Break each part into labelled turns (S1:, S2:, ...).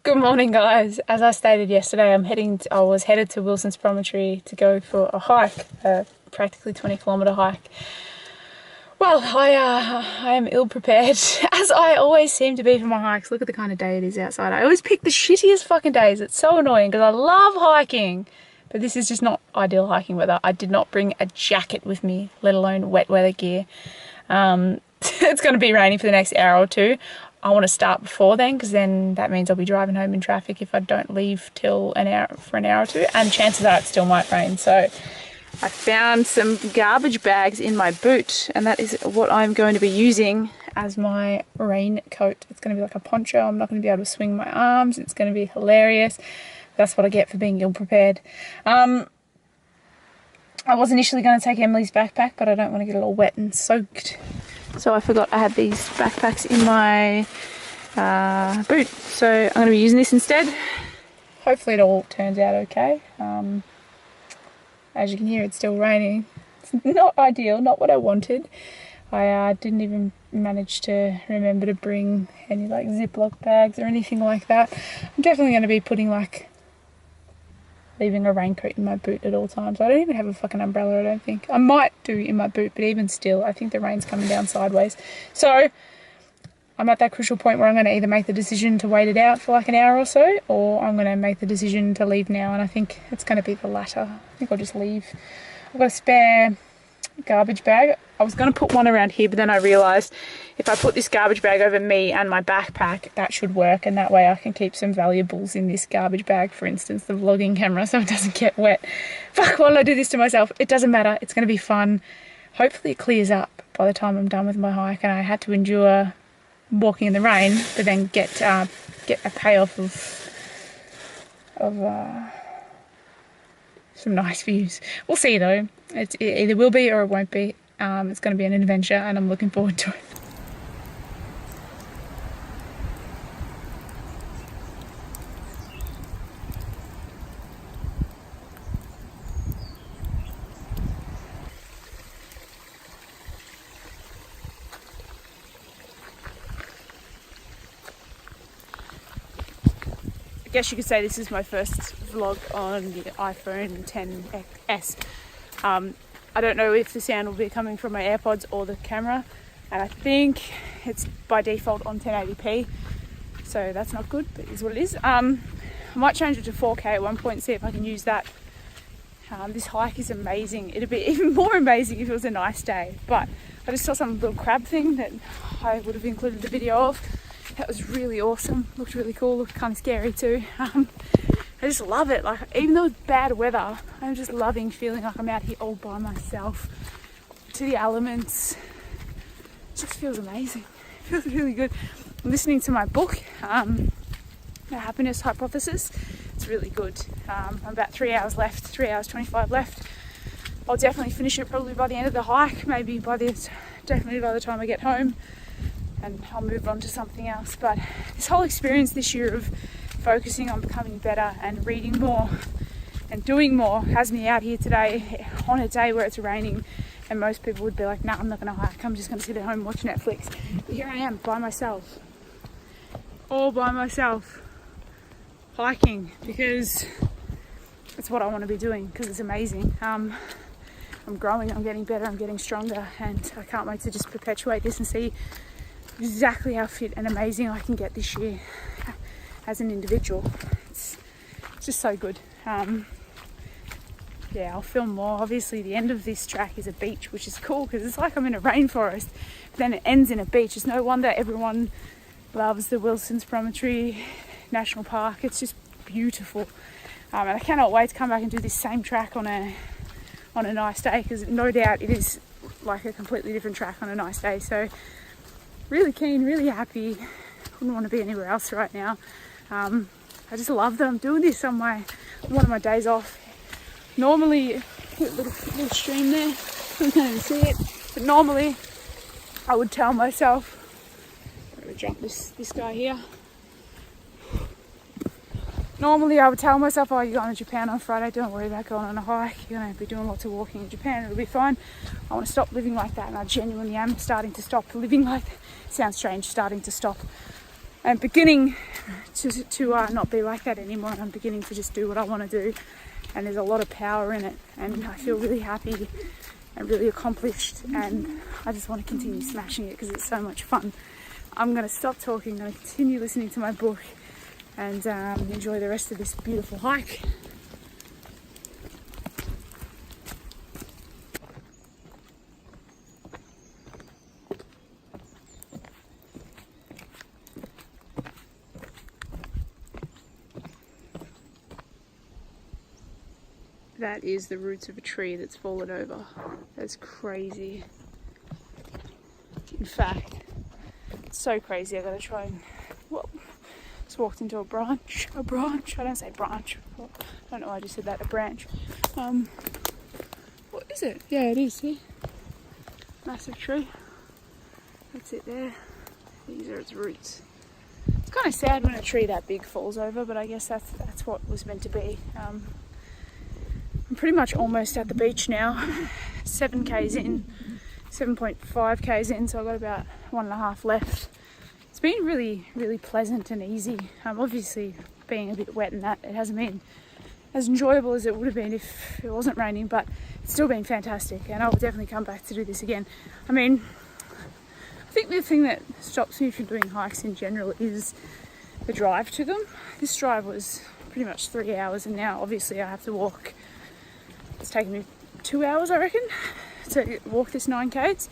S1: Good morning, guys. As I stated yesterday, I was headed to Wilson's Promontory to go for a hike, a practically 20-kilometre hike. Well, I am ill prepared, as I always seem to be for my hikes. Look at the kind of day it is outside. I always pick the shittiest fucking days. It's so annoying because I love hiking, but this is just not ideal hiking weather. I did not bring a jacket with me, let alone wet weather gear. It's going to be raining for the next hour or two. I want to start before then because then that means I'll be driving home in traffic if I don't leave till an hour or two, and chances are it still might rain. So I found some garbage bags in my boot, and that is what I'm going to be using as my raincoat. It's going to be like a poncho. I'm not going to be able to swing my arms. It's going to be hilarious. That's what I get for being ill prepared. I was initially going to take Emily's backpack, but I don't want to get it all wet and soaked. So I forgot I had these backpacks in my boot. So I'm going to be using this instead. Hopefully it all turns out okay. As you can hear, it's still raining. It's not ideal, not what I wanted. I didn't even manage to remember to bring any like Ziploc bags or anything like that. I'm definitely going to be putting leaving a raincoat in my boot at all times. I don't even have a fucking umbrella, I don't think. I might do in my boot, but even still, I think the rain's coming down sideways. So I'm at that crucial point where I'm going to either make the decision to wait it out for like an hour or so, or I'm going to make the decision to leave now, and I think it's going to be the latter. I think I'll just leave. I've got a spare garbage bag. I was going to put one around here, but then I realised if I put this garbage bag over me and my backpack, that should work, and that way I can keep some valuables in this garbage bag, for instance the vlogging camera, so it doesn't get wet. Fuck, why did I do this to myself? It doesn't matter, it's going to be fun. Hopefully it clears up by the time I'm done with my hike, and I had to endure walking in the rain, but then get a payoff of some nice views. We'll see though. It either will be or it won't be. It's going to be an adventure, and I'm looking forward to it. I guess you could say this is my first vlog on the iPhone XS. I don't know if the sound will be coming from my AirPods or the camera, and I think it's by default on 1080p, so that's not good, but it is what it is. I might change it to 4K at one point and see if I can use that. This hike is amazing. It'd be even more amazing if it was a nice day, but I just saw some little crab thing that I would have included the video of. That was really awesome, looked really cool, looked kind of scary too. I just love it. Like, even though it's bad weather, I'm just loving feeling like I'm out here all by myself, to the elements. It just feels amazing. It feels really good. I'm listening to my book, The Happiness Hypothesis. It's really good. I'm about 3 hours left, 3 hours 25 left. I'll definitely finish it probably by the end of the hike, maybe definitely by the time I get home, and I'll move on to something else. But this whole experience this year of focusing on becoming better and reading more and doing more has me out here today on a day where it's raining, and most people would be like, nah, I'm not going to hike, I'm just going to sit at home and watch Netflix. But here I am by myself, all by myself, hiking, because it's what I want to be doing, because it's amazing. I'm growing, I'm getting better, I'm getting stronger, and I can't wait to just perpetuate this and see exactly how fit and amazing I can get this year as an individual. It's just so good. Yeah, I'll film more. Obviously the end of this track is a beach, which is cool because it's like I'm in a rainforest, but then it ends in a beach. It's no wonder everyone loves the Wilson's Promontory National Park. It's just beautiful, and I cannot wait to come back and do this same track on a nice day, because no doubt it is like a completely different track on a nice day. So really keen, really happy. Wouldn't want to be anywhere else right now. I just love that I'm doing this on one of my days off. Normally, little stream there, you can't even see it, but normally I would tell myself, I'm going to jump this guy here. Normally I would tell myself, oh, you're going to Japan on Friday, don't worry about going on a hike, you're going to be doing lots of walking in Japan, it'll be fine. I want to stop living like that, and I genuinely am starting to stop living like that. Sounds strange, starting to stop. And beginning to not be like that anymore. I'm beginning to just do what I want to do, and there's a lot of power in it, and I feel really happy and really accomplished, and I just want to continue smashing it because it's so much fun. I'm going to stop talking, I'm going to continue listening to my book and enjoy the rest of this beautiful hike. That is the roots of a tree that's fallen over. That's crazy. In fact, it's so crazy. I gotta try and, well, just walked into a branch. I don't say branch. I don't know why I just said that, a branch. What is it? Yeah, it is, see? Massive tree. That's it there. These are its roots. It's kind of sad when a tree that big falls over, but I guess that's what was meant to be. I'm pretty much almost at the beach now, 7k's in, 7.5k's in, so I've got about 1.5 left. It's been really, really pleasant and easy. Obviously, being a bit wet and that, it hasn't been as enjoyable as it would have been if it wasn't raining, but it's still been fantastic, and I'll definitely come back to do this again. I mean, I think the thing that stops me from doing hikes in general is the drive to them. This drive was pretty much 3 hours, and now obviously I have to walk. It's taken me 2 hours, I reckon, to walk this 9k's.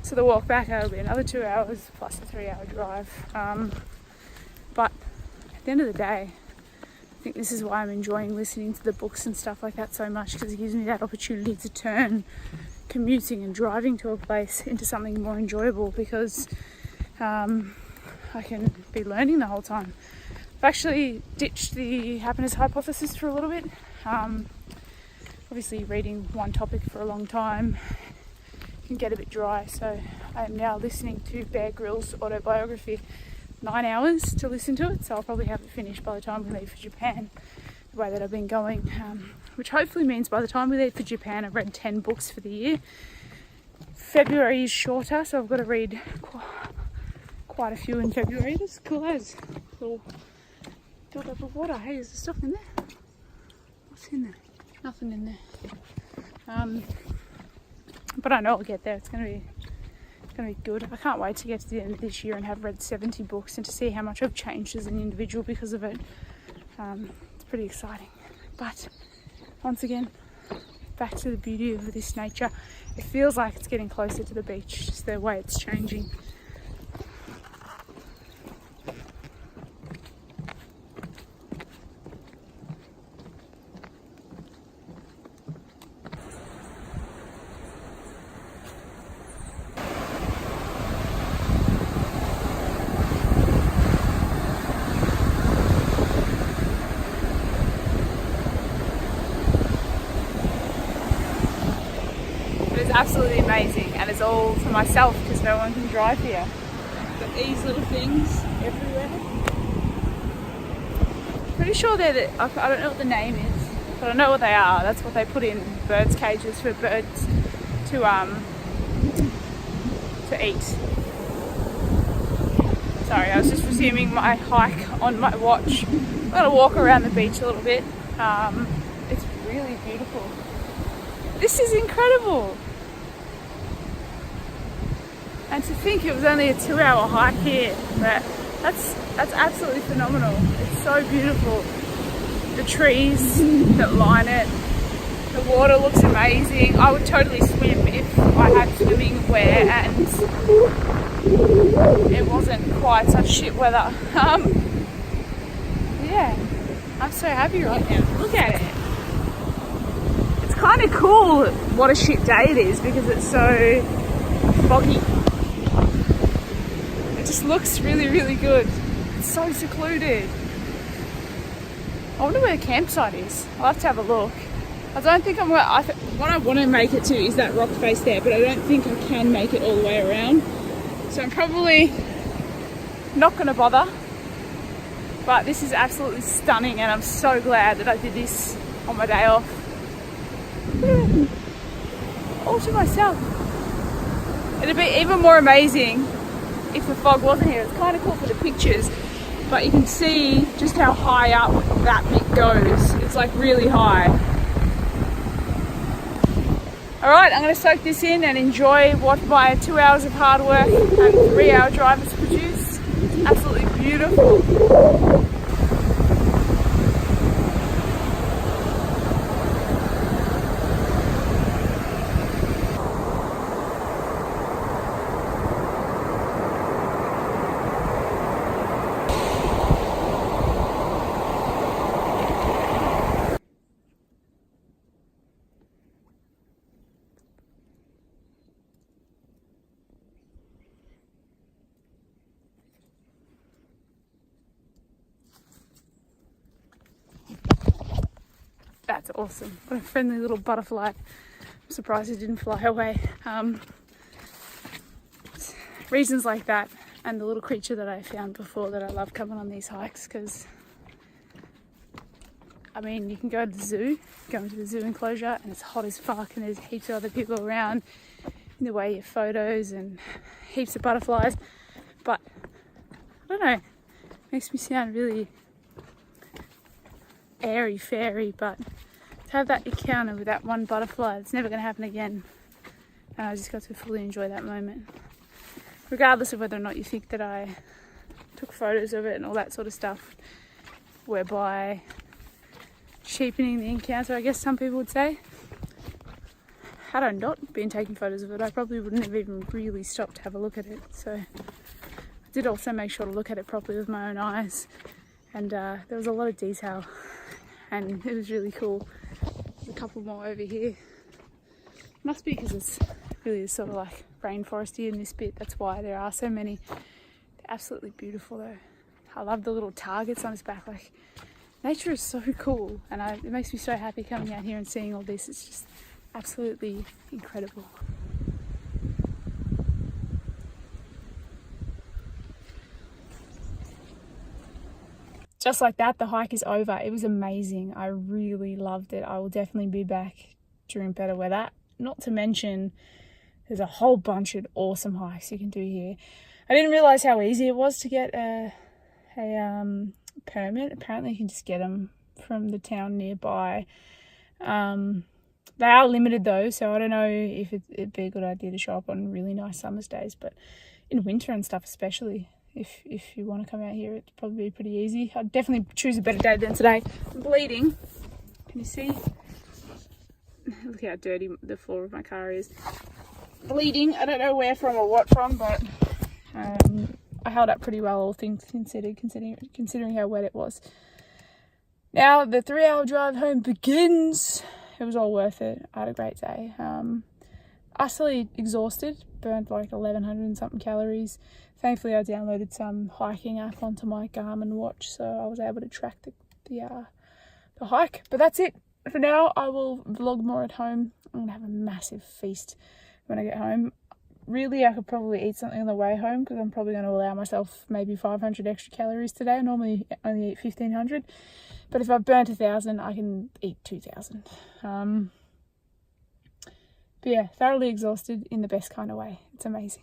S1: So the walk back will be another 2 hours plus the 3-hour drive. But at the end of the day, I think this is why I'm enjoying listening to the books and stuff like that so much, because it gives me that opportunity to turn commuting and driving to a place into something more enjoyable, because I can be learning the whole time. I've actually ditched the happiness hypothesis for a little bit. Obviously reading one topic for a long time can get a bit dry, so I am now listening to Bear Grylls' autobiography. 9 hours to listen to it, so I'll probably have it finished by the time we leave for Japan, the way that I've been going, which hopefully means by the time we leave for Japan I've read 10 books for the year. February is shorter, so I've got to read quite a few in February. That's cool as little build up of water. Hey, is there stuff in there? What's in there? Nothing in there. But I know I'll get there. It's gonna be good. I can't wait to get to the end of this year and have read 70 books and to see how much I've changed as an individual because of it. It's pretty exciting. But once again, back to the beauty of this nature. It feels like it's getting closer to the beach, just the way it's changing. Absolutely amazing, and it's all for myself because no one can drive here. Got these little things everywhere. Pretty sure they're the, I don't know what the name is, but I know what they are. That's what they put in birds' cages for birds to eat. Sorry, I was just resuming my hike on my watch. I'm gonna walk around the beach a little bit. It's really beautiful. This is incredible. And to think it was only a 2-hour hike here, but that's absolutely phenomenal. It's so beautiful. The trees that line it, the water looks amazing. I would totally swim if I had swimming wear and it wasn't quite such shit weather. Yeah, I'm so happy right now. Look at it. It's kind of cool what a shit day it is because it's so foggy. It just looks really, really good. It's so secluded. I wonder where the campsite is. I'll have to have a look. I don't think what I want to make it to is that rock face there, but I don't think I can make it all the way around. So I'm probably not going to bother. But this is absolutely stunning and I'm so glad that I did this on my day off. All to myself. It'd be even more amazing if the fog wasn't here. It's kind of cool for the pictures, but you can see just how high up that bit goes. It's like really high. Alright, I'm going to soak this in and enjoy what my 2 hours of hard work and 3-hour drive has produced. It's absolutely beautiful. That's awesome. What a friendly little butterfly. I'm surprised it didn't fly away. Reasons like that and the little creature that I found before that I love coming on these hikes, because I mean, you can go to the zoo, go into the zoo enclosure and it's hot as fuck and there's heaps of other people around in the way of photos and heaps of butterflies, but I don't know, it makes me sound really airy fairy, but to have that encounter with that one butterfly, it's never going to happen again, and I just got to fully enjoy that moment, regardless of whether or not you think that I took photos of it and all that sort of stuff, whereby cheapening the encounter, I guess some people would say. Had I not been taking photos of it, I probably wouldn't have even really stopped to have a look at it. So I did also make sure to look at it properly with my own eyes, and there was a lot of detail and it was really cool. There's a couple more over here. Must be because it's really sort of like rainforesty in this bit, that's why there are so many. They're absolutely beautiful though. I love the little targets on its back. Like, nature is so cool, and it makes me so happy coming out here and seeing all this. It's just absolutely incredible. Just like that, the hike is over. It was amazing. I really loved it. I will definitely be back during better weather. Not to mention, there's a whole bunch of awesome hikes you can do here. I didn't realise how easy it was to get a permit. Apparently you can just get them from the town nearby. They are limited though, so I don't know if it'd be a good idea to show up on really nice summer's days, but in winter and stuff especially, if you want to come out here, it'd probably be pretty easy. I'd definitely choose a better day than today. I'm bleeding. Can you see? Look how dirty the floor of my car is. Bleeding. I don't know where from or what from, but I held up pretty well, all things considered, considering how wet it was. Now the 3-hour drive home begins. It was all worth it. I had a great day. Utterly exhausted, burned like 1,100 and something calories. Thankfully I downloaded some hiking app onto my Garmin watch, so I was able to track the hike. But that's it for now. I will vlog more at home. I'm gonna have a massive feast when I get home. Really, I could probably eat something on the way home, because I'm probably going to allow myself maybe 500 extra calories today. I normally only eat 1,500, but if I've burnt 1,000, I can eat 2,000. But yeah, thoroughly exhausted in the best kind of way. It's amazing.